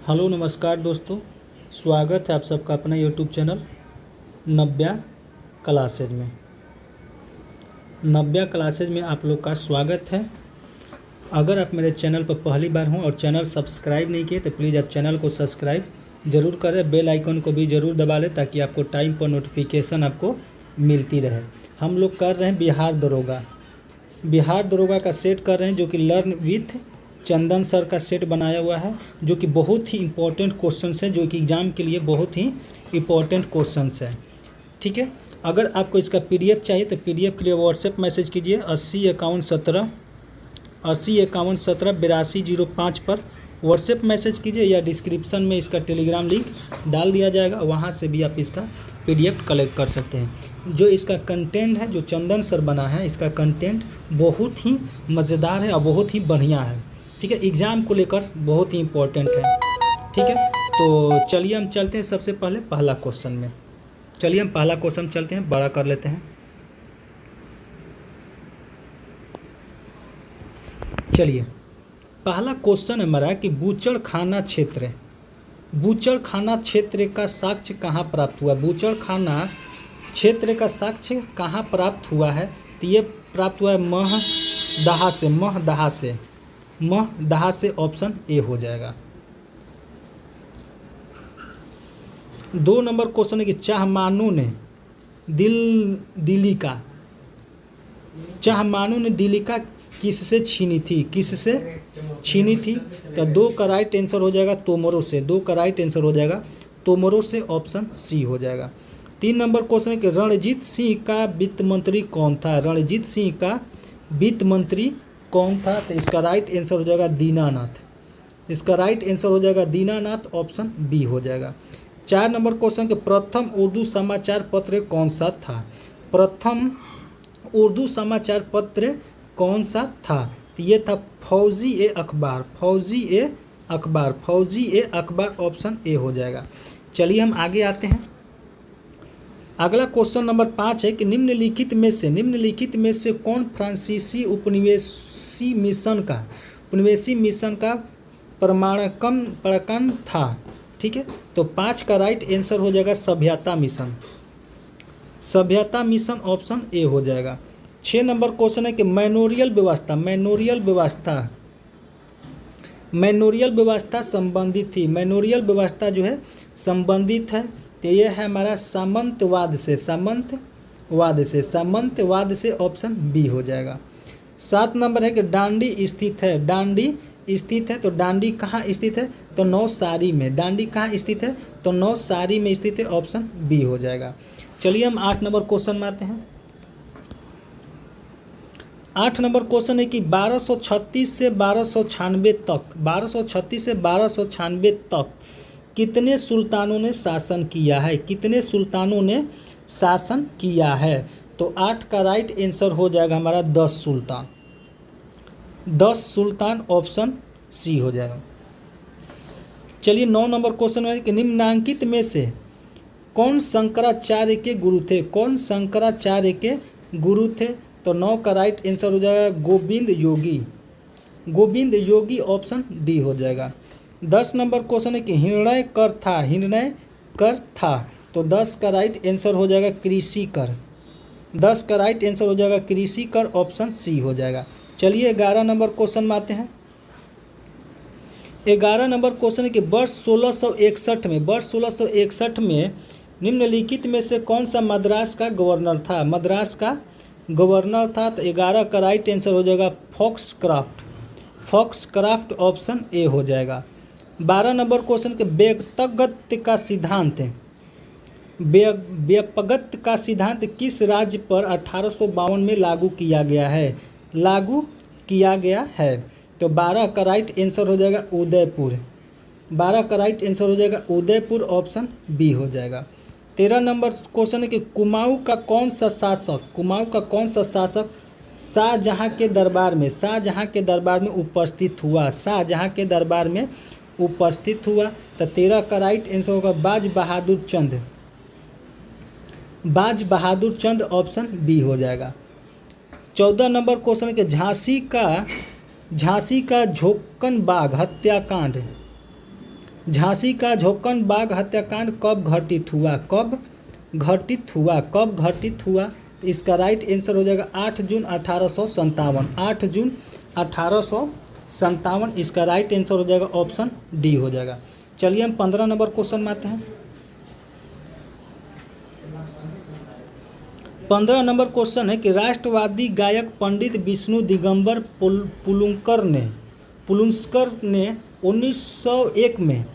Hello नमस्कार दोस्तों, स्वागत है आप सबका अपना यूट्यूब चैनल नव्या क्लासेज में। नव्या क्लासेज में आप लोग का स्वागत है। अगर आप मेरे चैनल पर पहली बार हों और चैनल सब्सक्राइब नहीं किए तो प्लीज़ आप चैनल को सब्सक्राइब ज़रूर करें, बेल आइकन को भी ज़रूर दबा लें ताकि आपको टाइम पर नोटिफिकेशन आपको मिलती रहे। हम लोग कर रहे हैं बिहार दरोगा का सेट कर रहे हैं, जो कि लर्न विथ चंदन सर का सेट बनाया हुआ है, जो कि बहुत ही इंपॉर्टेंट क्वेश्चंस हैं, जो कि एग्ज़ाम के लिए बहुत ही इंपॉर्टेंट क्वेश्चंस हैं। ठीक है, अगर आपको इसका पीडीएफ चाहिए तो पीडीएफ के लिए व्हाट्सएप मैसेज कीजिए 805117 8205 पर व्हाट्सएप मैसेज कीजिए, या डिस्क्रिप्शन में इसका टेलीग्राम लिंक डाल दिया जाएगा, वहाँ से भी आप इसका पीडीएफ कलेक्ट कर सकते हैं। जो इसका कंटेंट है, जो चंदन सर बना है, इसका कंटेंट बहुत ही मज़ेदार है और बहुत ही बढ़िया है। ठीक है, एग्ज़ाम को लेकर बहुत ही इम्पोर्टेंट है। ठीक है, तो चलिए हम चलते हैं सबसे पहले पहला क्वेश्चन में। चलिए हम पहला क्वेश्चन चलते हैं, बड़ा कर लेते हैं। चलिए, पहला क्वेश्चन है हमारा कि बूचड़खाना क्षेत्र का साक्ष्य कहाँ प्राप्त हुआ। बूचड़खाना क्षेत्र का साक्ष्य कहाँ प्राप्त हुआ है, तो ये प्राप्त हुआ है महदहा से ऑप्शन ए हो जाएगा। 2 नंबर क्वेश्चन है कि चाहमानू ने दिलिका किससे छीनी थी। तो 2 का राइट आंसर हो जाएगा तोमरों से ऑप्शन सी हो जाएगा। 3 नंबर क्वेश्चन है कि रणजीत सिंह का वित्त मंत्री कौन था। तो इसका राइट आंसर हो जाएगा दीनानाथ। ऑप्शन बी हो जाएगा। 4 नंबर क्वेश्चन के प्रथम उर्दू समाचार पत्र कौन सा था। तो ये था फौजी ए अखबार। ऑप्शन ए हो जाएगा। चलिए हम आगे आते हैं। अगला क्वेश्चन नंबर 5 है कि निम्नलिखित में से कौन फ्रांसीसी उपनिवेशी मिशन का प्रमाणकन था। ठीक है, तो 5 का राइट आंसर हो जाएगा सभ्यता मिशन। ऑप्शन ए हो जाएगा। 6 नंबर क्वेश्चन है कि मैनोरियल व्यवस्था संबंधित थी। मैनोरियल व्यवस्था जो है संबंधित है, तो ये है हमारा सामंतवाद से। ऑप्शन बी हो जाएगा। 7 नंबर है कि डांडी स्थित है। तो डांडी कहाँ स्थित है, तो नौसारी में। नौसारी में स्थित है। ऑप्शन बी हो जाएगा। चलिए हम 8 नंबर क्वेश्चन में आते हैं। 8 नंबर क्वेश्चन है कि 1236 से 1296 तक कितने सुल्तानों ने शासन किया है। तो 8 का राइट आंसर हो जाएगा हमारा 10 सुल्तान। ऑप्शन सी हो जाएगा। चलिए 9 नंबर क्वेश्चन है कि निम्नांकित में से कौन शंकराचार्य के गुरु थे। तो 9 का राइट आंसर हो जाएगा गोविंद योगी। ऑप्शन डी हो जाएगा। 10 नंबर क्वेश्चन है कि हिरण्य कर था। तो 10 का राइट आंसर हो जाएगा कृषि कर। ऑप्शन सी हो जाएगा। चलिए 11 नंबर क्वेश्चन में आते हैं। 11 नंबर क्वेश्चन है कि वर्ष 1661 में निम्नलिखित में से कौन सा मद्रास का गवर्नर था। तो 11 का राइट आंसर हो जाएगा फॉक्सक्राफ्ट। ऑप्शन ए हो जाएगा। 12 नंबर क्वेश्चन के व्यापगत्य का सिद्धांत किस राज्य पर 1852 में लागू किया गया है। तो 12 का राइट आंसर हो जाएगा उदयपुर। ऑप्शन बी हो जाएगा। 13 नंबर क्वेश्चन है कि कुमाऊँ का कौन सा शासक शाहजहाँ के दरबार में उपस्थित हुआ। तो 13 का राइट आंसर होगा बाज बहादुर चंद। ऑप्शन बी हो जाएगा। 14 नंबर क्वेश्चन है कि झांसी का झोंकन बाग झांसी का झोंकन बाग हत्याकांड कब घटित हुआ? कब घटित हुआ? कब घटित हुआ? तो इसका राइट आंसर हो जाएगा 8 जून 1857। 8 जून 1857 इसका राइट आंसर हो जाएगा, ऑप्शन डी हो जाएगा। चलिए हम 15 नंबर क्वेश्चन में आते हैं। 15 नंबर क्वेश्चन है कि राष्ट्रवादी गायक पंडित विष्णु दिगंबर पुलुंकर ने 1901 में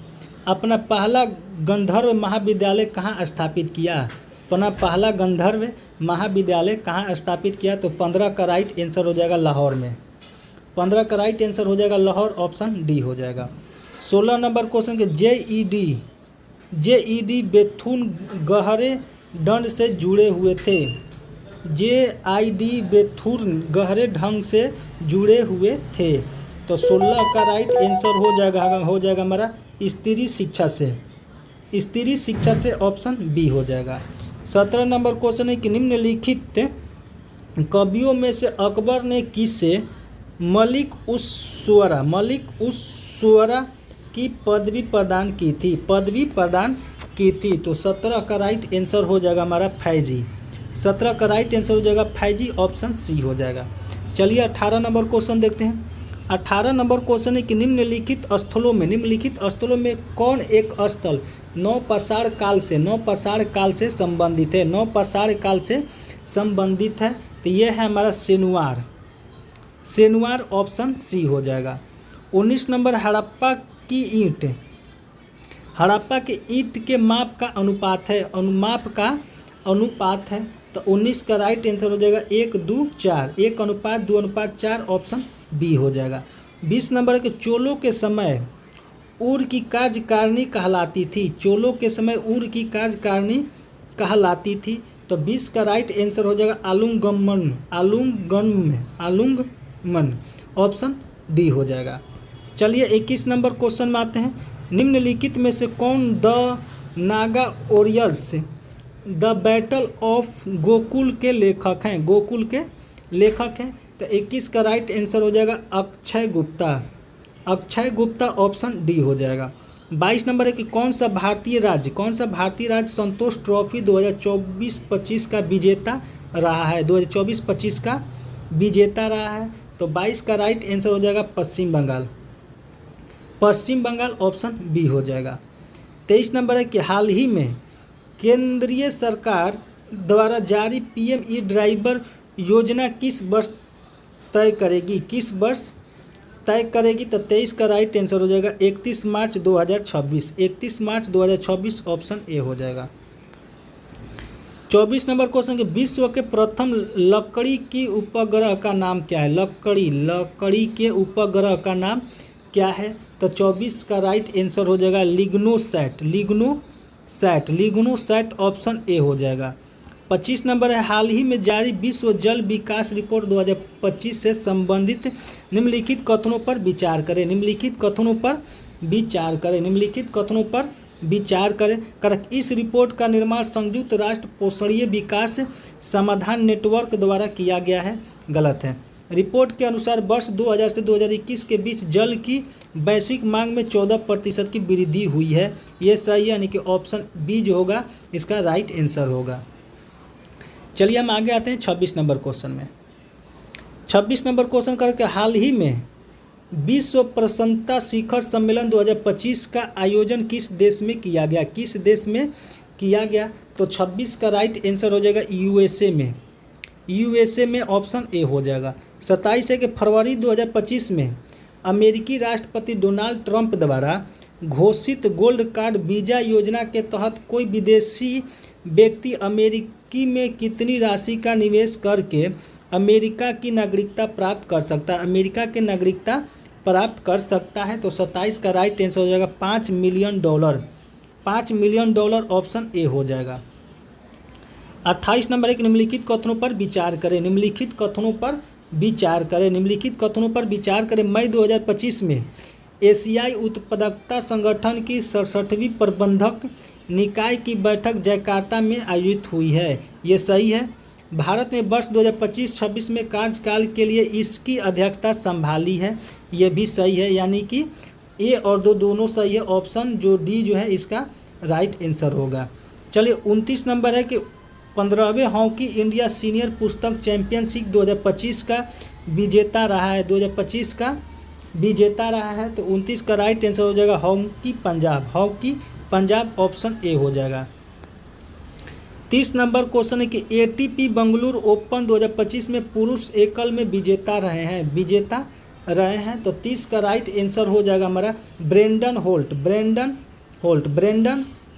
अपना पहला गंधर्व महाविद्यालय कहाँ स्थापित किया? अपना पहला गंधर्व महाविद्यालय कहाँ स्थापित किया? तो 15 का राइट आंसर हो जाएगा लाहौर में। 15 का राइट आंसर हो जाएगा लाहौर, ऑप्शन डी हो जाएगा। 16 नंबर क्वेश्चन के जेईडी बेथुन गहरे दंड से जुड़े हुए थे। जेआईडी बेथुन गहरे ढंग से जुड़े हुए थे। तो 16 का राइट आंसर हो जाएगा हमारा स्त्री शिक्षा से। स्त्री शिक्षा से ऑप्शन बी हो जाएगा। 17 नंबर क्वेश्चन है कि निम्नलिखित कवियों में से अकबर ने किसे मलिक उस शुअरा की पदवी प्रदान की थी? पदवी प्रदान की थी। तो 17 का राइट आंसर हो जाएगा हमारा फैजी। 17 का राइट आंसर हो जाएगा फैजी, ऑप्शन सी हो जाएगा। चलिए 18 नंबर क्वेश्चन देखते हैं। 18 नंबर क्वेश्चन है कि निम्नलिखित स्थलों में कौन एक स्थल नौपाषाण काल से संबंधित है? नौपाषाण काल से संबंधित है। तो यह है हमारा सेनुआर, ऑप्शन सी हो जाएगा। 19 नंबर हड़प्पा के ईंट के माप का अनुपात है। तो 19 का राइट आंसर हो जाएगा 1:2:4, 1:2:4, ऑप्शन बी हो जाएगा। 20 नंबर के चोलों के समय ऊर की कार्यकारिणी कहलाती थी। चोलों के समय ऊर की कार्यकारिणी कहलाती थी। तो 20 का राइट आंसर हो जाएगा आलुंगमन, ऑप्शन डी हो जाएगा। चलिए 21 नंबर क्वेश्चन में आते हैं। निम्नलिखित में से कौन the Naga warriors the battle of Gokul के लेखक हैं? गोकुल के लेखक हैं। तो 21 का राइट आंसर हो जाएगा अक्षय गुप्ता, ऑप्शन डी हो जाएगा। 22 नंबर है कि कौन सा भारतीय राज्य संतोष ट्रॉफी 2024-25 का विजेता रहा है? 2024-25 का विजेता रहा है। तो 22 का राइट आंसर हो जाएगा पश्चिम बंगाल, ऑप्शन बी हो जाएगा। 23 नंबर है कि हाल ही में केंद्रीय सरकार द्वारा जारी पीएम ई ड्राइवर योजना किस वर्ष तय करेगी? तो 23 का राइट आंसर हो जाएगा 31 मार्च 2026, ऑप्शन ए हो जाएगा। 24 नंबर क्वेश्चन के विश्व के प्रथम लकड़ी की उपग्रह का नाम क्या है? लकड़ी के उपग्रह का नाम क्या है? तो 24 का राइट आंसर हो जाएगा लिग्नोसैट, ऑप्शन ए हो जाएगा। 25 नंबर है हाल ही में जारी विश्व जल विकास रिपोर्ट 2025 से संबंधित निम्नलिखित कथनों पर विचार करें। इस रिपोर्ट का निर्माण संयुक्त राष्ट्र पोषणीय विकास समाधान नेटवर्क द्वारा किया गया है। गलत है। रिपोर्ट के अनुसार वर्ष 2000 से 2021 के बीच जल की वैश्विक मांग में 14% की वृद्धि हुई है। ये सही है, यानी कि ऑप्शन बी जो होगा इसका राइट आंसर होगा। चलिए हम आगे आते हैं 26 नंबर क्वेश्चन में। 26 नंबर क्वेश्चन करके हाल ही में विश्व प्रसन्नता शिखर सम्मेलन 2025 का आयोजन किस देश में किया गया? तो 26 का राइट आंसर हो जाएगा यूएसए में, ऑप्शन ए हो जाएगा। 27 है कि फरवरी 2025 में अमेरिकी राष्ट्रपति डोनाल्ड ट्रंप द्वारा घोषित गोल्ड कार्ड वीज़ा योजना के तहत कोई विदेशी व्यक्ति अमेरिकी में कितनी राशि का निवेश करके अमेरिका की नागरिकता प्राप्त कर सकता है? तो 27 का राइट आंसर हो जाएगा $5 मिलियन, ऑप्शन ए हो जाएगा। 28 नंबर एक निम्नलिखित कथनों पर विचार करें। मई 2025 में एशियाई उत्पादकता संगठन की 67वीं प्रबंधक निकाय की बैठक जकार्ता में आयोजित हुई है। ये सही है। भारत ने वर्ष 2025-26 में कार्यकाल के लिए इसकी अध्यक्षता संभाली है। ये भी सही है, यानी कि ए और दो दोनों सही है, ऑप्शन जो डी जो है इसका राइट आंसर होगा। चलिए 29 नंबर है कि 15वें हॉकी इंडिया सीनियर पुस्तक चैंपियनशिप 2025 का विजेता रहा है, 2025 का विजेता रहा है। तो 29 का राइट आंसर हो जाएगा hockey Punjab, hockey Punjab option A हो जाएगा। 30 नंबर क्वेश्चन है कि एटीपी बेंगलुरु ओपन 2025 में पुरुष एकल में विजेता रहे हैं। तो 30 का राइट आंसर हो जाएगा हमारा ब्रेंडन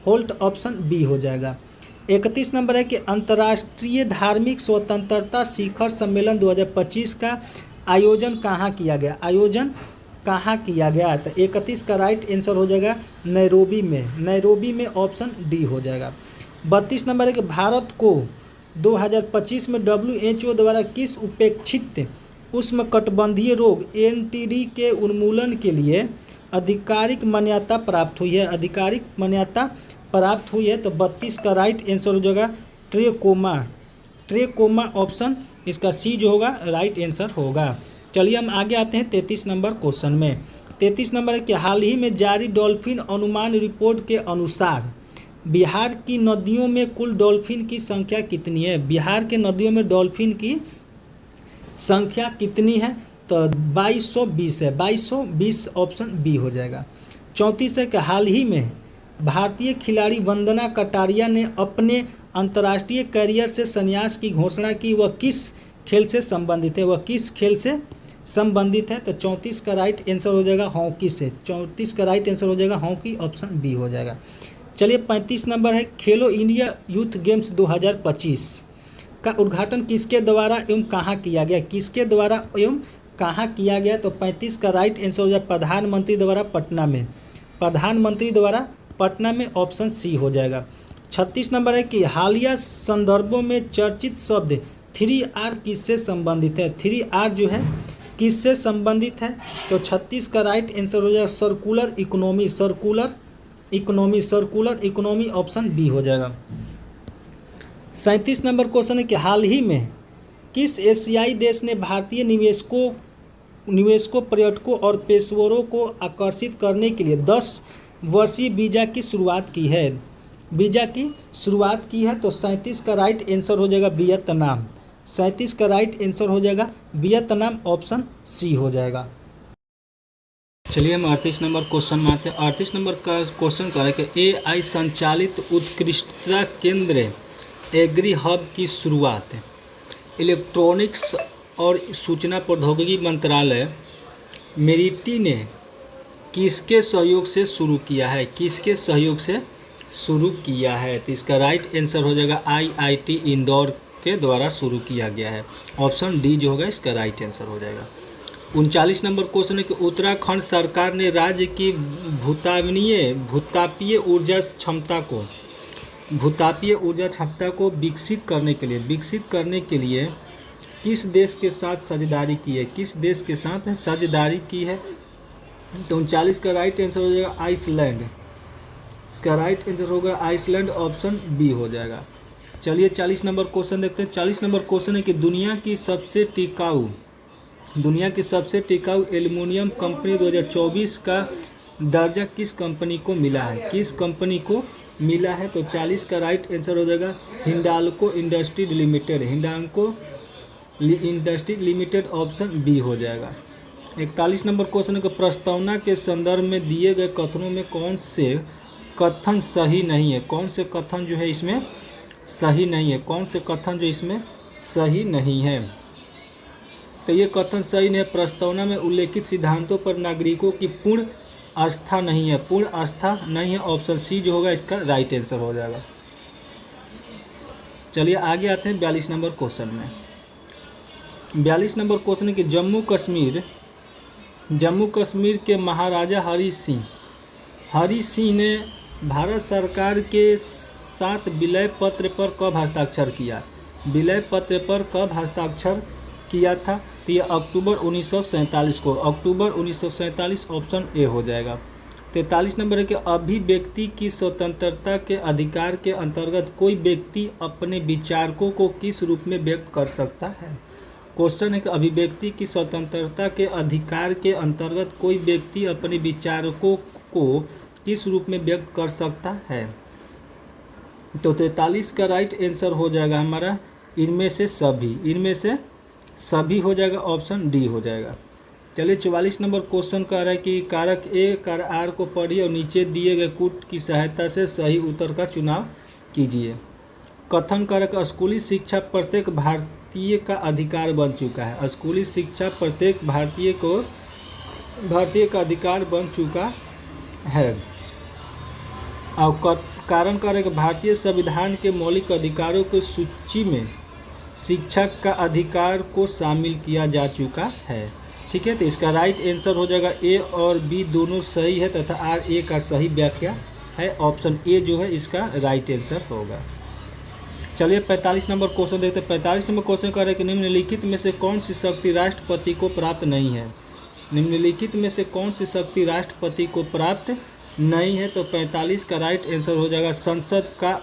होल्ट ऑप्शन बी हो जाएगा। 31 नंबर है कि अंतर्राष्ट्रीय धार्मिक स्वतंत्रता शिखर सम्मेलन 2025 का आयोजन कहाँ किया गया। तो 31 का राइट आंसर हो जाएगा नैरोबी में ऑप्शन डी हो जाएगा। 32 नंबर है कि भारत को 2025 में WHO द्वारा किस उपेक्षित उष्णकटिबंधीय रोग NTD के उन्मूलन के लिए आधिकारिक मान्यता प्राप्त हुई है। तो 32 का राइट आंसर हो जाएगा ट्रेकोमा ऑप्शन इसका सी जो होगा राइट आंसर होगा। चलिए हम आगे आते हैं 33 नंबर क्वेश्चन में। 33 नंबर है कि हाल ही में जारी डॉल्फिन अनुमान रिपोर्ट के अनुसार बिहार की नदियों में कुल डॉल्फिन की संख्या कितनी है। बिहार के नदियों में डॉल्फिन की संख्या कितनी है। तो 2220 है, 2220 ऑप्शन बी हो जाएगा। 34 है कि हाल ही में भारतीय खिलाड़ी वंदना कटारिया ने अपने अंतर्राष्ट्रीय करियर से संन्यास की घोषणा की, वह किस खेल से संबंधित है। तो 34 का राइट आंसर हो जाएगा हॉकी से, 34 का राइट आंसर हो जाएगा हॉकी ऑप्शन बी हो जाएगा। चलिए 35 नंबर है खेलो इंडिया यूथ गेम्स 2025 का उद्घाटन किसके द्वारा एवं कहाँ किया गया। तो 35 का राइट आंसर हो जाएगा प्रधानमंत्री द्वारा पटना में ऑप्शन सी हो जाएगा। 36 नंबर है कि हालिया संदर्भों में चर्चित शब्द 3R किससे संबंधित है। 3R जो है किससे संबंधित है। तो 36 का राइट आंसर हो जाएगा सर्कुलर इकोनॉमी ऑप्शन बी हो जाएगा। 37 नंबर क्वेश्चन है कि हाल ही में किस एशियाई देश ने भारतीय निवेशकों पर्यटकों और पेशेवरों को आकर्षित करने के लिए 10 वर्षीय वीज़ा की शुरुआत की है। तो 37 का राइट आंसर हो जाएगा वियतनाम। 37 का राइट आंसर हो जाएगा वियतनाम ऑप्शन सी हो जाएगा। चलिए हम 38 नंबर क्वेश्चन में आते हैं। 38 नंबर का क्वेश्चन क्या है कि AI संचालित उत्कृष्टता केंद्र एग्री हब की शुरुआत इलेक्ट्रॉनिक्स और सूचना प्रौद्योगिकी मंत्रालय मेरिटी ने किसके सहयोग से शुरू किया है। तो इसका राइट आंसर हो जाएगा IIT इंदौर के द्वारा शुरू किया गया है। ऑप्शन डी जो होगा इसका राइट आंसर हो जाएगा। 39 नंबर क्वेश्चन है कि उत्तराखंड सरकार ने राज्य की भूतापीय ऊर्जा क्षमता को विकसित करने के लिए किस देश के साथ साझेदारी की है। तो 39 का राइट आंसर हो जाएगा आइसलैंड। इसका राइट आंसर होगा आइसलैंड ऑप्शन बी हो जाएगा। चलिए 40 नंबर क्वेश्चन देखते हैं। 40 नंबर क्वेश्चन है कि दुनिया की सबसे टिकाऊ एल्युमिनियम कंपनी 2024 का दर्जा किस कंपनी को मिला है। तो 40 का राइट आंसर हो जाएगा Hindalco industries limited option B हो जाएगा। 41 नंबर क्वेश्चन है कि प्रस्तावना के संदर्भ में दिए गए कथनों में कौन से कथन सही नहीं है। तो ये कथन सही नहीं है। प्रस्तावना में उल्लेखित सिद्धांतों पर नागरिकों की पूर्ण आस्था नहीं है। ऑप्शन सी जो होगा इसका राइट आंसर हो जाएगा। चलिए आगे आते हैं 42 नंबर क्वेश्चन में। 42 नंबर क्वेश्चन है कि जम्मू कश्मीर के महाराजा हरि सिंह ने भारत सरकार के साथ विलय पत्र पर कब हस्ताक्षर किया था। तो ये अक्टूबर 1947 को, अक्टूबर 1947 ऑप्शन ए हो जाएगा। 43 नंबर है कि अभिव्यक्ति की स्वतंत्रता के अधिकार के अंतर्गत कोई व्यक्ति अपने विचारों को किस रूप में व्यक्त कर सकता है। क्वेश्चन है कि अभिव्यक्ति की स्वतंत्रता के अधिकार के अंतर्गत कोई व्यक्ति अपने विचारों को किस रूप में व्यक्त कर सकता है। तो 43 का राइट आंसर हो जाएगा हमारा इनमें से सभी हो जाएगा, ऑप्शन डी हो जाएगा। चलिए 44 नंबर क्वेश्चन कह रहा है कि कारक ए कारक आर को पढ़िए और नीचे दिए गए कूट की सहायता से सही उत्तर का चुनाव कीजिए। कथन कारक स्कूली शिक्षा प्रत्येक भारतीय का अधिकार बन चुका है। स्कूली शिक्षा प्रत्येक भारतीय का अधिकार बन चुका है। और कारण कारक भारतीय संविधान के मौलिक अधिकारों की सूची में शिक्षा का अधिकार को शामिल किया जा चुका है। ठीक है, तो इसका राइट आंसर हो जाएगा ए और बी दोनों सही है तथा आर ए का सही व्याख्या है। ऑप्शन ए जो है इसका राइट आंसर होगा। चलिए 45 नंबर क्वेश्चन देखते हैं। 45 नंबर क्वेश्चन कह रहे हैं कि निम्नलिखित में से कौन सी शक्ति राष्ट्रपति को प्राप्त नहीं है। निम्नलिखित में से कौन सी शक्ति राष्ट्रपति को प्राप्त नहीं है। तो 45 का राइट आंसर हो जाएगा संसद का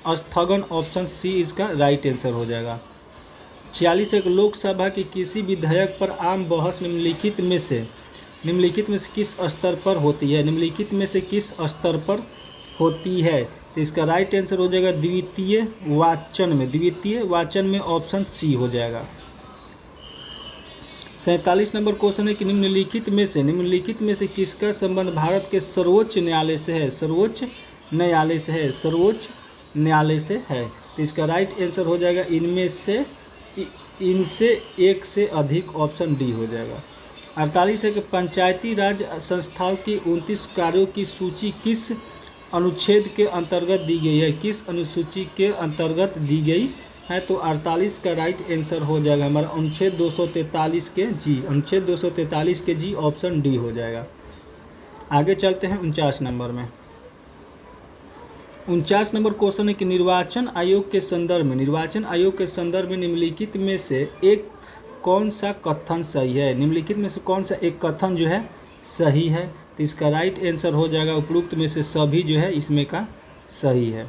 स्थगन, ऑप्शन सी इसका राइट आंसर हो जाएगा। 46 एक लोकसभा की किसी विधेयक पर आम बहस निम्नलिखित में से किस स्तर पर होती है। निम्नलिखित में से किस स्तर पर होती है। तो इसका राइट आंसर हो जाएगा द्वितीय वाचन में ऑप्शन सी हो जाएगा। 47 नंबर क्वेश्चन है कि निम्नलिखित में से किसका संबंध भारत के सर्वोच्च न्यायालय से है। तो इसका राइट आंसर हो जाएगा इनसे एक से अधिक, ऑप्शन डी हो जाएगा। 48 है कि पंचायती राज संस्थाओं की 29 कार्यों की सूची किस अनुच्छेद के अंतर्गत दी गई है। किस अनुसूची के अंतर्गत दी गई है। तो 48 का राइट आंसर हो जाएगा हमारा अनुच्छेद 243 के जी, ऑप्शन डी हो जाएगा। आगे चलते हैं 49 नंबर में। 49 नंबर क्वेश्चन है कि निर्वाचन आयोग के संदर्भ में निम्नलिखित में से एक कौन सा कथन सही है। निम्नलिखित में से कौन सा एक कथन जो है सही है। तो इसका राइट आंसर हो जाएगा उपरोक्त में से सभी जो है इसमें का सही है।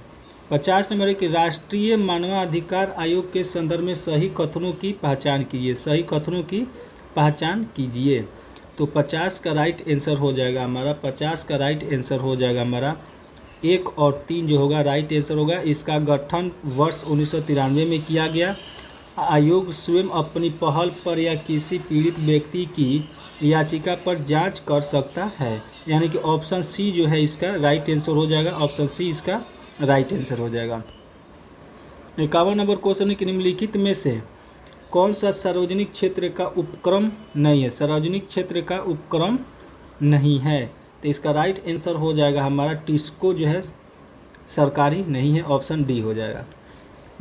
50 नंबर है कि राष्ट्रीय मानवाधिकार आयोग के संदर्भ में सही कथनों की पहचान कीजिए। तो 50 का राइट आंसर हो जाएगा हमारा 1 और 3 जो होगा राइट आंसर होगा। इसका गठन वर्ष 1993 में किया गया। आयोग स्वयं अपनी पहल पर या किसी पीड़ित व्यक्ति की याचिका पर जांच कर सकता है। यानी कि ऑप्शन सी जो है इसका राइट आंसर हो जाएगा। ऑप्शन सी इसका राइट आंसर हो जाएगा। 51 नंबर क्वेश्चन है कि निम्नलिखित में से कौन सा सार्वजनिक क्षेत्र का उपक्रम नहीं है। तो इसका राइट आंसर हो जाएगा हमारा टिस्को जो है सरकारी नहीं है, ऑप्शन डी हो जाएगा।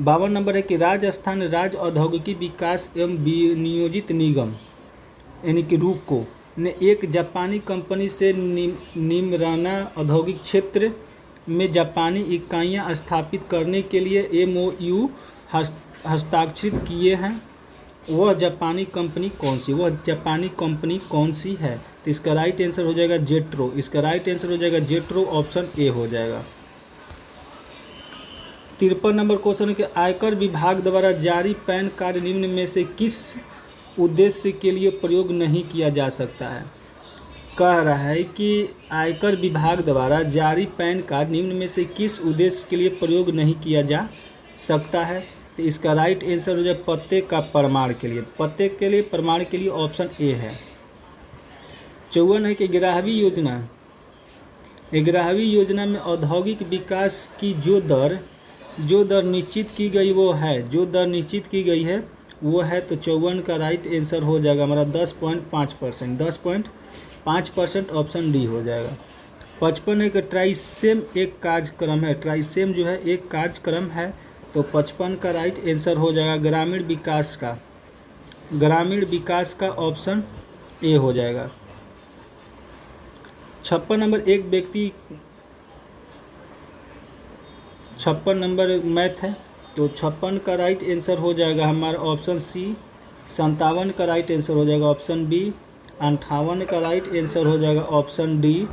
52 नंबर है कि राजस्थान राज्य औद्योगिकी विकास एवं विनियोजित निगम यानी कि रूको ने एक जापानी कंपनी से निमराना औद्योगिक क्षेत्र में जापानी इकाइयां स्थापित करने के लिए MOU हस्ताक्षरित किए हैं। वह जापानी कंपनी कौन सी है। तो इसका राइट आंसर हो जाएगा जेट्रो, ऑप्शन ए हो जाएगा। 53 नंबर क्वेश्चन है कि आयकर विभाग द्वारा जारी पैन कार्ड निम्न में से किस उद्देश्य के लिए प्रयोग नहीं किया जा सकता है। कह रहा है कि आयकर विभाग द्वारा जारी पैन कार्ड निम्न में से किस उद्देश्य के लिए प्रयोग नहीं किया जा सकता है। तो इसका राइट आंसर हो जाए पते के प्रमाण के लिए ऑप्शन ए है। 54 है कि 11वीं योजना में औद्योगिक विकास की जो दर निश्चित की गई वो है तो 54 का राइट आंसर हो जाएगा हमारा 10.5%, ऑप्शन डी हो जाएगा। 55 है कि ट्राइसेम एक कार्यक्रम है तो 55 का राइट आंसर हो जाएगा ग्रामीण विकास का ऑप्शन ए हो जाएगा। 56 नंबर 56 नंबर मैथ है तो 56 का राइट आंसर हो जाएगा हमारा ऑप्शन सी। 57 का राइट आंसर हो जाएगा ऑप्शन बी। 58 का राइट आंसर हो जाएगा ऑप्शन डी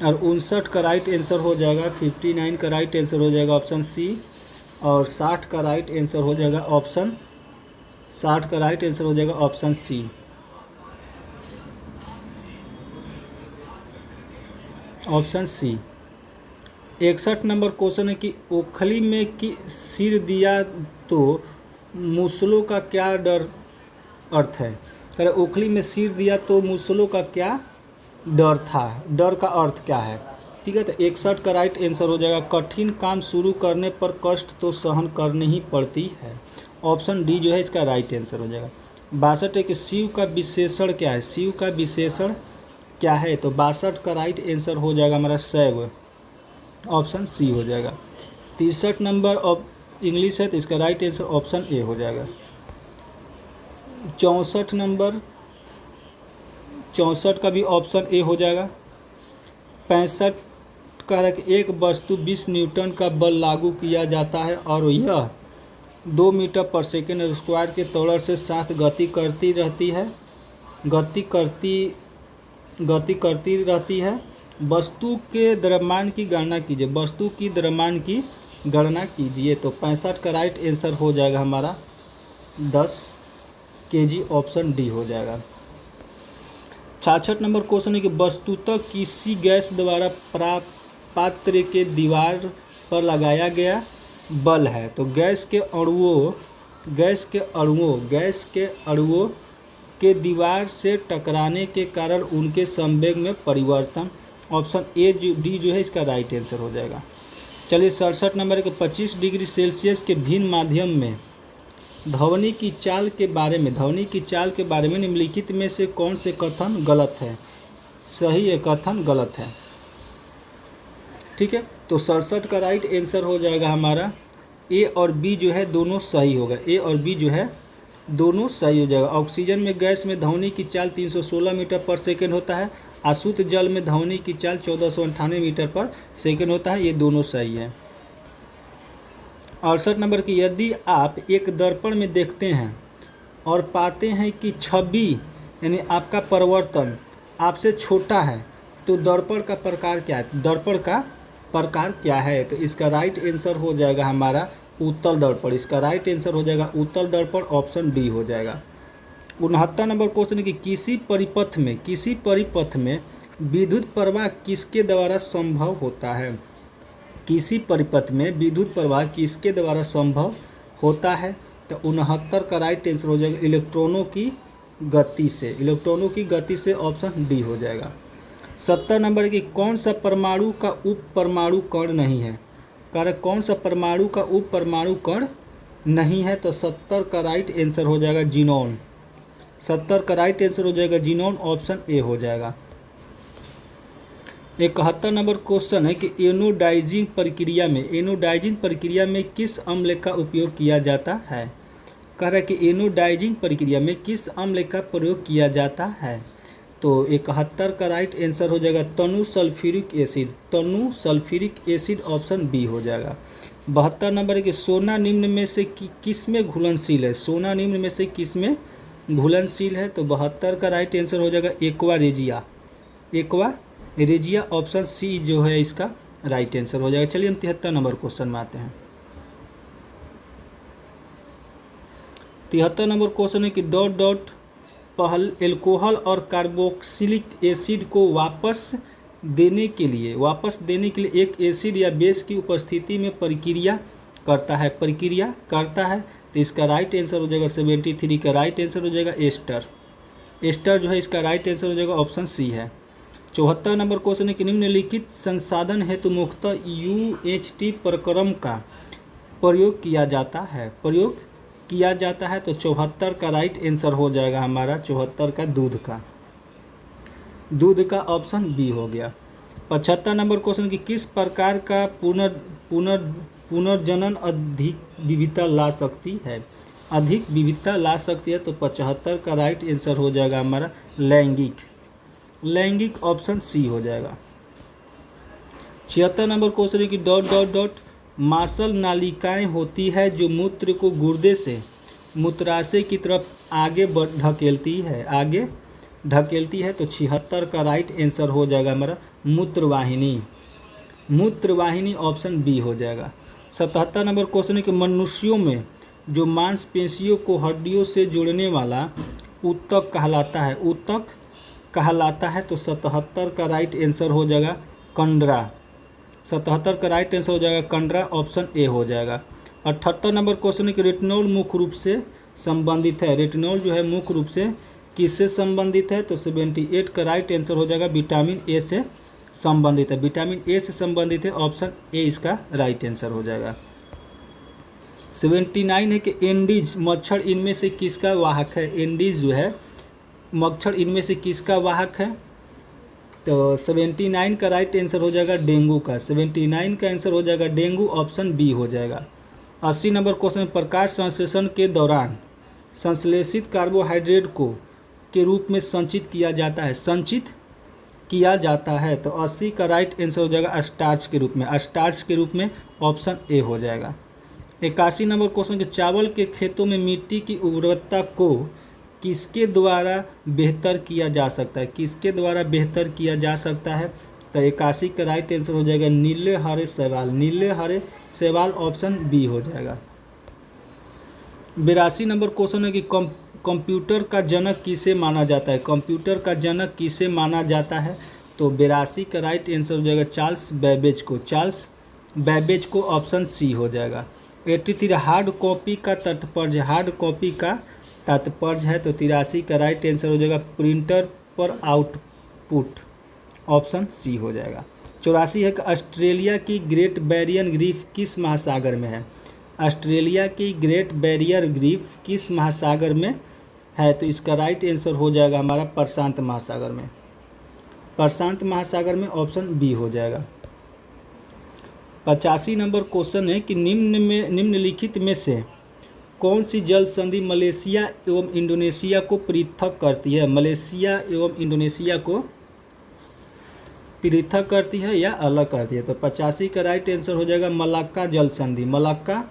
और 59 का राइट आंसर हो जाएगा 59 का राइट आंसर हो जाएगा ऑप्शन सी। और 60 का राइट आंसर हो जाएगा ऑप्शन 60 का राइट आंसर हो जाएगा option C. Option C. 61 number question है कि ओखली में कि सिर दिया तो मूसलों का क्या डर अर्थ है। कह रहे ओखली में सिर दिया तो मूसलों का क्या डर था, डर का अर्थ क्या है। ठीक है, तो 61 का राइट आंसर हो जाएगा कठिन काम शुरू करने पर कष्ट तो सहन करनी ही पड़ती है। ऑप्शन डी जो है इसका राइट आंसर हो जाएगा। 62 है कि शिव का विशेषण क्या है, शिव का विशेषण क्या है, तो 62 का राइट आंसर हो जाएगा हमारा शैव। ऑप्शन सी हो जाएगा। 63 नंबर ऑफ इंग्लिश है तो इसका राइट आंसर ऑप्शन ए हो जाएगा। 64 नंबर 64 का भी ऑप्शन ए हो जाएगा। 65 का है कि एक वस्तु 20 न्यूटन का बल लागू किया जाता है और यह 2 मीटर पर सेकेंड स्क्वायर के त्वरण से साथ गति करती रहती है। वस्तु के द्रव्यमान की गणना कीजिए, वस्तु की द्रव्यमान की गणना कीजिए, तो 65 का राइट आंसर हो जाएगा हमारा 10 kg। ऑप्शन डी हो जाएगा। 66 नंबर क्वेश्चन है कि वस्तुतः किसी गैस द्वारा पात्र के दीवार पर लगाया गया बल है, तो गैस के अणुओं के दीवार से टकराने के कारण उनके संवेग में परिवर्तन। ऑप्शन ए डी जो है इसका राइट आंसर हो जाएगा। चलिए 67 नंबर के 25 डिग्री सेल्सियस के भिन्न माध्यम में ध्वनि की चाल के बारे में निम्नलिखित में से कौन से कथन गलत है। सही है कथन गलत है। ठीक है, तो 67 का राइट आंसर हो जाएगा हमारा ए और बी जो है दोनों सही होगा। ए और बी जो है दोनों सही हो जाएगा। ऑक्सीजन में गैस में ध्वनि की चाल 316 मीटर पर सेकेंड होता है। अशुद्ध जल में ध्वनि की चाल 1498 मीटर पर सेकेंड होता है। ये दोनों सही है। 68 नंबर की यदि आप एक दर्पण में देखते हैं और पाते हैं कि छवि यानी आपका परिवर्तन आपसे छोटा है तो दर्पण का प्रकार क्या है, दर्पण का प्रकार क्या है, तो इसका राइट आंसर हो जाएगा हमारा उत्तल दर्पण। इसका राइट आंसर हो जाएगा उत्तल दर्पण। ऑप्शन डी हो जाएगा। 69 नंबर क्वेश्चन है कि किसी परिपथ में विद्युत प्रवाह किसके द्वारा संभव होता है। किसी परिपथ में विद्युत प्रवाह किसके द्वारा संभव होता है, तो 69 का राइट आंसर हो जाएगा इलेक्ट्रॉनों की गति से। ऑप्शन डी हो जाएगा। 70 नंबर की कौन सा परमाणु का उप परमाणु कण नहीं है। कार्य कौन सा परमाणु का उप परमाणु कण नहीं है, तो 70 का राइट आंसर हो जाएगा जीनॉन। 70 का राइट आंसर हो जाएगा जीनॉन। ऑप्शन ए हो जाएगा। 71 नंबर क्वेश्चन है कि एनोडाइजिंग प्रक्रिया में किस अम्ल का उपयोग किया जाता है। कह रहा है कि एनोडाइजिंग प्रक्रिया में किस अम्ल का प्रयोग किया जाता है, तो 71 का राइट आंसर हो जाएगा तनु सल्फ्यूरिक एसिड। ऑप्शन बी हो जाएगा। 72 नंबर के सोना निम्न में से किस में घुलनशील है। सोना निम्न में से किस में घुलनशील है, तो 72 का राइट आंसर हो जाएगा एक्वा रेजिया। ऑप्शन सी जो है इसका राइट आंसर हो जाएगा। चलिए हम 73 नंबर क्वेश्चन में आते हैं। 73 नंबर क्वेश्चन है कि पहल एल्कोहल और कार्बोक्सिलिक एसिड को वापस देने के लिए एक एसिड या बेस की उपस्थिति में प्रक्रिया करता है, तो इसका राइट आंसर हो जाएगा 73 का राइट आंसर हो जाएगा एस्टर जो है इसका राइट आंसर हो जाएगा। ऑप्शन सी है। 74 नंबर क्वेश्चन है कि निम्नलिखित संसाधन हेतु मुख्यतः UHT प्रक्रम का प्रयोग किया जाता है, तो 74 का राइट आंसर हो जाएगा हमारा 74 का दूध का। ऑप्शन बी हो गया। 75 नंबर क्वेश्चन की किस प्रकार का पुनर्जनन अधिक विविधता ला सकती है, तो 75 का राइट आंसर हो जाएगा हमारा लैंगिक। ऑप्शन सी हो जाएगा। 76 नंबर क्वेश्चन है कि मांसल नालिकाएं होती है जो मूत्र को गुर्दे से मूत्राशय की तरफ आगे ढकेलती है, तो 76 का राइट आंसर हो जाएगा हमारा मूत्रवाहिनी। ऑप्शन बी हो जाएगा। 77 नंबर क्वेश्चन है कि मनुष्यों में जो मांसपेशियों को हड्डियों से जोड़ने वाला ऊतक कहलाता है, ऊतक कहलाता है। तो 77 का राइट आंसर हो जाएगा कंडरा। 77 का राइट आंसर हो जाएगा कंडरा, ऑप्शन ए हो जाएगा। 78 नंबर क्वेश्चन है कि रेटिनॉल मुख्य रूप से संबंधित है, रेटिनॉल जो है मुख्य रूप से किससे संबंधित है? तो 78 का राइट आंसर हो जाएगा विटामिन ए से संबंधित है, विटामिन ए से संबंधित है, ऑप्शन ए इसका राइट आंसर हो जाएगा। 79 है कि एंडीज मच्छर इनमें से किसका वाहक है? एंडीज जो है मच्छर इनमें से किसका वाहक है? तो 79 का राइट आंसर हो जाएगा डेंगू का, 79 का आंसर हो जाएगा डेंगू, ऑप्शन बी हो जाएगा। 80 नंबर क्वेश्चन, प्रकाश संश्लेषण के दौरान संश्लेषित कार्बोहाइड्रेट को के रूप में संचित किया जाता है, संचित किया जाता है। तो 80 का राइट आंसर हो जाएगा स्टार्च के रूप में, स्टार्च के रूप में, ऑप्शन ए हो जाएगा। 81 नंबर क्वेश्चन के चावल के खेतों में मिट्टी की उर्वरता को किसके द्वारा बेहतर किया जा सकता है? किसके द्वारा बेहतर किया जा सकता है? तो 81 का राइट आंसर हो जाएगा नीले हरे शैवाल, नीले हरे शैवाल, ऑप्शन बी हो जाएगा। 82 नंबर क्वेश्चन है कि कंप्यूटर का जनक किसे माना जाता है? कंप्यूटर का जनक किसे माना जाता है? तो 82 का राइट आंसर हो जाएगा चार्ल्स बैबेज को, चार्ल्स बैबेज को, ऑप्शन सी हो जाएगा। 83 हार्ड कॉपी का तात्पर्य, हार्ड कॉपी का तात्पर्य है। तो 83 का राइट आंसर हो जाएगा प्रिंटर पर आउटपुट, ऑप्शन सी हो जाएगा। 84 है कि ऑस्ट्रेलिया की ग्रेट बैरियर रीफ किस महासागर में है? ऑस्ट्रेलिया की ग्रेट बैरियर रीफ किस महासागर में है? तो इसका राइट आंसर हो जाएगा हमारा प्रशांत महासागर में, प्रशांत महासागर में, ऑप्शन बी हो जाएगा। 85 नंबर क्वेश्चन है कि निम्नलिखित में से कौन सी जल संधि मलेशिया एवं इंडोनेशिया को पृथक करती है? मलेशिया एवं इंडोनेशिया को पृथक करती है या अलग करती है? तो 85 का राइट आंसर हो जाएगा मलाक्का जल संधि, मलाक्का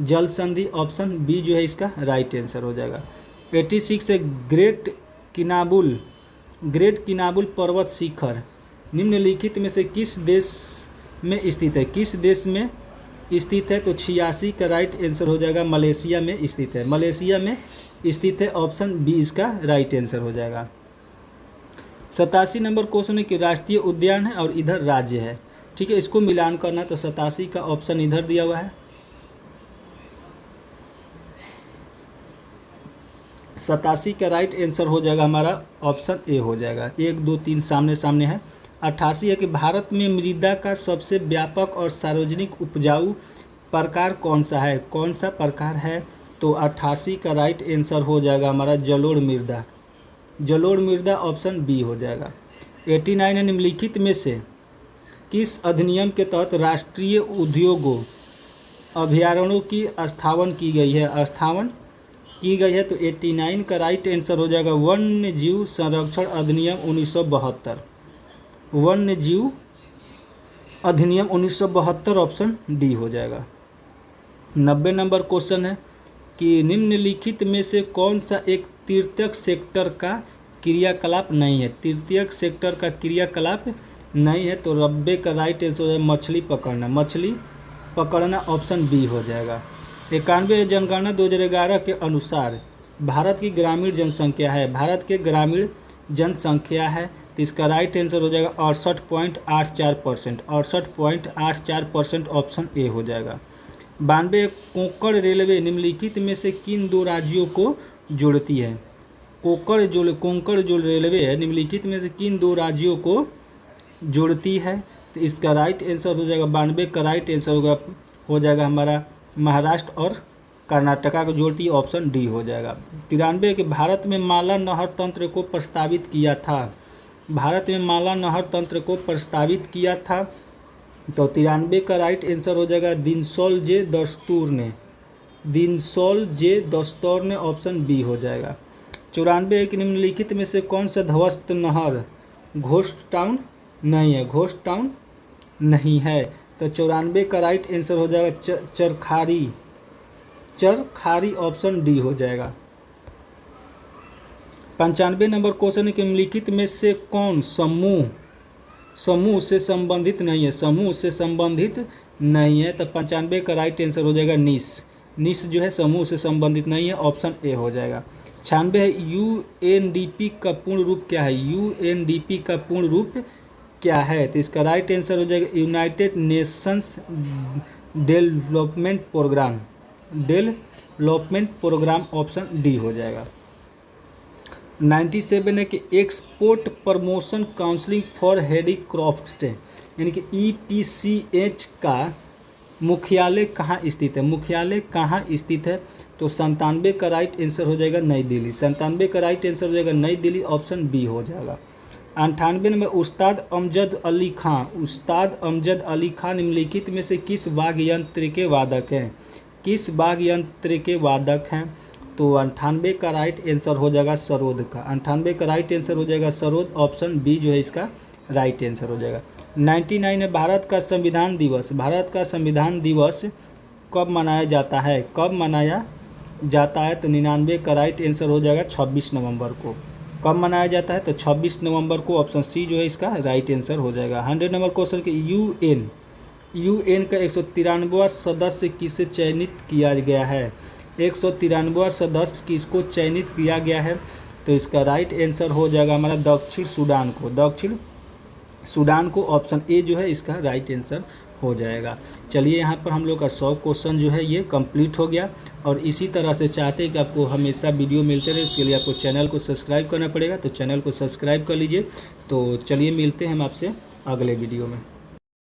जल संधि, ऑप्शन बी जो है इसका राइट आंसर हो जाएगा। 86 है ग्रेट किनाबुल पर्वत शिखर निम्नलिखित में से किस देश में स्थित है? किस देश में स्थित है? तो 86 का राइट आंसर हो जाएगा मलेशिया में स्थित है, मलेशिया में स्थित है, ऑप्शन बी इसका राइट आंसर हो जाएगा। 87 नंबर क्वेश्चन है कि राष्ट्रीय उद्यान है और इधर राज्य है, ठीक है, इसको मिलान करना। तो 87 का ऑप्शन इधर दिया हुआ है, 87 का राइट आंसर हो जाएगा हमारा ऑप्शन ए हो जाएगा। 1 2 3 सामने सामने है। 88 है कि भारत में मृदा का सबसे व्यापक और सार्वजनिक उपजाऊ प्रकार कौन सा है? कौन सा प्रकार है? तो 88 का राइट आंसर हो जाएगा हमारा जलोढ़ मृदा, जलोढ़ मृदा, ऑप्शन बी हो जाएगा। 89 है निम्नलिखित में से किस अधिनियम के तहत राष्ट्रीय उद्योगों अभयारण्यों की स्थापना की गई है? स्थापना की गई है। तो 89 का राइट आंसर हो जाएगा वन्य जीव संरक्षण अधिनियम 1972, वन्य जीव अधिनियम 1972, ऑप्शन डी हो जाएगा। 90 नंबर क्वेश्चन है कि निम्नलिखित में से कौन सा एक तृतीयक सेक्टर का क्रियाकलाप नहीं है? तृतीयक सेक्टर का क्रियाकलाप नहीं है। तो 90 का राइट आंसर है मछली पकड़ना, मछली पकड़ना, ऑप्शन बी हो जाएगा। 91 जनगणना 2011 के अनुसार भारत की ग्रामीण जनसंख्या है, भारत के ग्रामीण जनसंख्या है। तो इसका राइट आंसर हो जाएगा 68.84%, 68.84%, ऑप्शन ए हो जाएगा। 92 कोंकण रेलवे निम्नलिखित में से किन दो राज्यों को जोड़ती है? कोंकण जो रेलवे है निम्नलिखित में से किन दो राज्यों को जोड़ती है? तो इसका राइट आंसर हो जाएगा 92 का राइट आंसर हो जाएगा हमारा महाराष्ट्र और कर्नाटका को जोड़ती है, ऑप्शन डी हो जाएगा। 93 के भारत में माला नहर तंत्र को प्रस्तावित किया था, भारत में माला नहर तंत्र को प्रस्तावित किया था। तो 93 का राइट आंसर हो जाएगा दिनसोल जे दस्तूर ने, दिनसोल जे दस्तूर ने, ऑप्शन बी हो जाएगा। 94 के निम्नलिखित में से कौन सा ध्वस्त नहर घोस्ट टाउन नहीं है? घोस्ट टाउन नहीं है। तो 94 का राइट आंसर हो जाएगा चरखारी, ऑप्शन डी हो जाएगा। 95 नंबर क्वेश्चन है कि निम्नलिखित में से कौन समूह समूह से संबंधित नहीं है, समूह से संबंधित नहीं है, तो 95 का राइट आंसर हो जाएगा निस। निस जो है समूह से संबंधित नहीं है, ऑप्शन ए हो जाएगा। 96 है यूएनडीपी का पूर्ण रूप क्या है, यूएनडीपी का पूर्ण रूप क्या है, तो इसका राइट आंसर हो जाएगा United Nations development programme, development programme, option D हो जाएगा। 97 है कि export promotion counselling for handicrafts, यानी कि EPCH का मुख्यालय कहाँ स्थित है, मुख्यालय कहाँ स्थित है, तो 97 का राइट आंसर हो जाएगा नई दिल्ली, 97 का राइट आंसर हो जाएगा नई दिल्ली, ऑप्शन बी हो जाएगा। 98 में उस्ताद अमजद अली खां, उस्ताद अमजद अली खां निम्नलिखित में से किस वाद्य यंत्र के वादक हैं, किस वाद्य यंत्र के वादक हैं, तो 98 का राइट आंसर हो जाएगा सरोद का, 98 का राइट आंसर हो जाएगा सरोद, ऑप्शन बी जो है इसका राइट आंसर हो जाएगा। 99 है भारत का संविधान दिवस, भारत का संविधान दिवस कब मनाया जाता है, कब मनाया जाता है, तो 99 का राइट आंसर हो जाएगा 26 नवंबर को। कब मनाया जाता है, तो 26 नवंबर को, ऑप्शन सी जो है इसका राइट आंसर हो जाएगा। 100 नंबर क्वेश्चन के यूएन का 193वां सदस्य किसे चयनित किया गया है, 193वां सदस्य किसको चयनित किया गया है, तो इसका राइट आंसर हो जाएगा हमारा दक्षिण सूडान को, दक्षिण सूडान को, ऑप्शन ए जो है इसका राइट आंसर हो जाएगा। चलिए यहाँ पर हम लोग का 100 क्वेश्चन जो है ये कंप्लीट हो गया, और इसी तरह से चाहते हैं कि आपको हमेशा वीडियो मिलते रहे, इसके लिए आपको चैनल को सब्सक्राइब करना पड़ेगा, तो चैनल को सब्सक्राइब कर लीजिए। तो चलिए मिलते हैं हम आपसे अगले वीडियो में।